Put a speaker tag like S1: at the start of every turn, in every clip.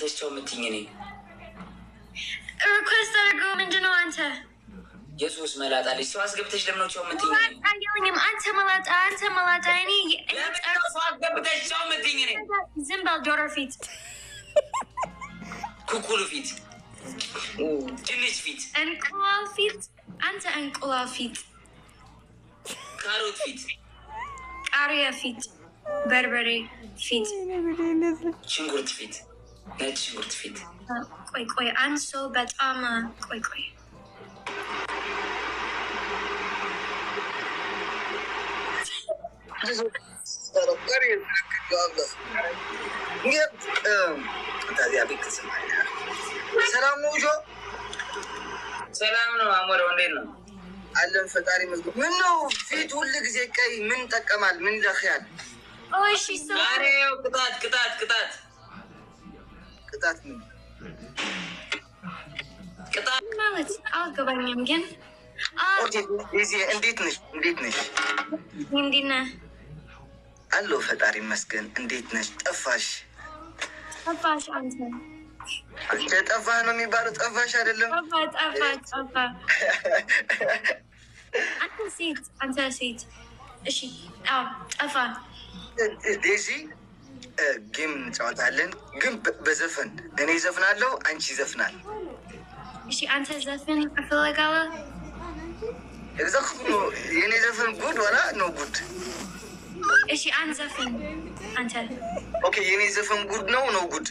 S1: አስገብተሽ ቻው የምትይኝ እኔ
S2: ሪኩዌስት አድርገው ምንድን ነው አንተ
S1: የሱስ መላጣ ልጅ ሰው አስገብተሽ ለምን ነው ቻው የምትይኝ?
S2: አንተ መላጣ እኔ
S1: ሰው አስገብተሽ ቻው የምትይኝ እኔ?
S2: ዝም በል ዶሮ ፊት፣
S1: ኩኩሉ ፊት፣ ድንች ፊት፣
S2: እንቁላል ፊት፣ አንተ እንቁላል ፊት፣
S1: ካሮት ፊት፣
S2: ቃሪያ ፊት፣ በርበሬ ፊት፣
S1: ሽንኩርት ፊት፣ ነጭ ሽንኩርት ፊት።
S2: ቆይ አንድ ሰው በጣም ቆይ
S3: ሰላም ነው ጆ?
S1: ሰላም ነው አሞራው፣ እንዴት ነው?
S3: አለን ፈጣሪ ይመስገን። ምን ነው ፊት ሁሉ ጊዜ ቀይ ምን ጠቀማል? ምን ይለخያል?
S2: እሺ ሰው
S1: አሬው ቅጣት ምን ቅጣት
S2: ማለት አልገባኝም ግን
S3: ኦኬ እዚህ እንዴት ነሽ?
S2: እንዴት ነህ?
S3: አለሁ ፈጣሪ ይመስገን። እንዴት ነሽ? ጠፋሽ
S2: አንተ
S3: ጠፋህ ነው የሚባለው? ጠፋሽ አይደለም?
S2: ጠፋ አንተ ሴት እሺ ጠፋ
S3: ዴዚ ጌም እንጫወታለን ግን በዘፈን እኔ ዘፍናለሁ አንቺ ይዘፍናል።
S2: እሺ አንተ ዘፈን እፈልጋለሁ።
S3: exactly የኔ ዘፈን ጉድ ወላ ነው ጉድ?
S2: እሺ አንተ ዘፈን አንተ
S3: ኦኬ የኔ ዘፈን ጉድ ነው ጉድ?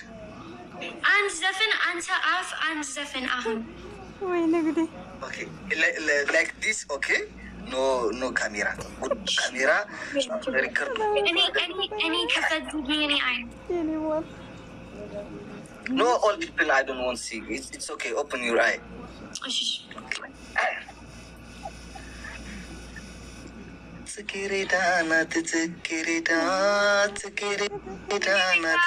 S2: አንተ ዘፈን አንተ አፍ አንተ ዘፈን አሁን
S4: ወይ ነግዴ
S3: ኦኬ like this okay no camera good camera record
S2: any ከፈዱ የኔ አይን
S3: no all people I don't want to see it's okay open your eye
S2: እሺ
S3: ጽጌረዳ ናት ጽጌረዳ ናት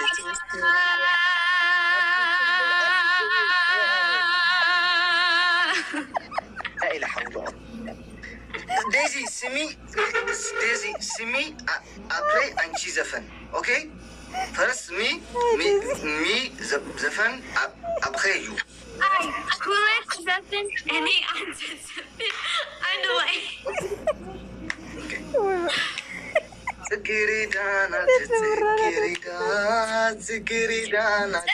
S3: ዴዚ ስሚ አፕሬ አንቺ ዘፈን ኦኬ ፈርስት ሚ ዘፈን አብኸዩ
S2: አይ ኩለት ዘፈን እኔ አንተ ዘፈን አንድ ላይ
S3: ጽጌረዳ ናት ጽጌረዳ ናት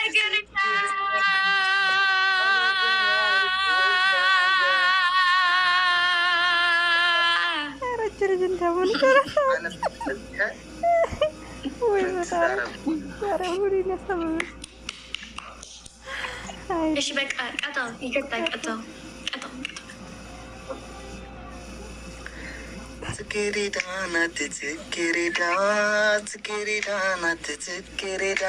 S2: እሺ በቃ ቀጣው ይከታ ቀጣው
S3: ጽጌረዳ ናት ጽጌረዳ ናት ጽጌረዳ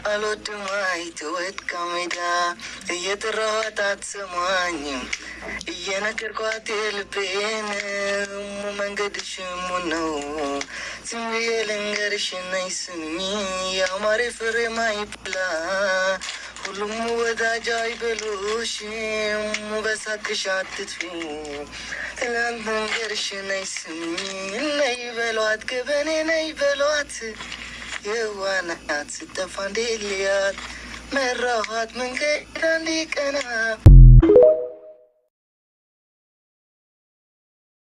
S3: አልወድም አይተወድቃ ሜዳ እየጠራኋት አትሰማኝም እየነገርኳት የልቤን መንገድሽ ሙን ነው ዝም ብዬ ልንገርሽ ነይ ስሚ የአማሬ ፍሬ ማይብላ ሁሉም ወዳጅ አይበሉሽም በሳቅሽ አትጥፊ ትላንት መንገርሽ ነይ ስሚ ነይ በሏት ገበኔ ነይ በሏት የዋናት ስጠፋ እንዴ ልያት መራኋት መንገድ አንድ ቀና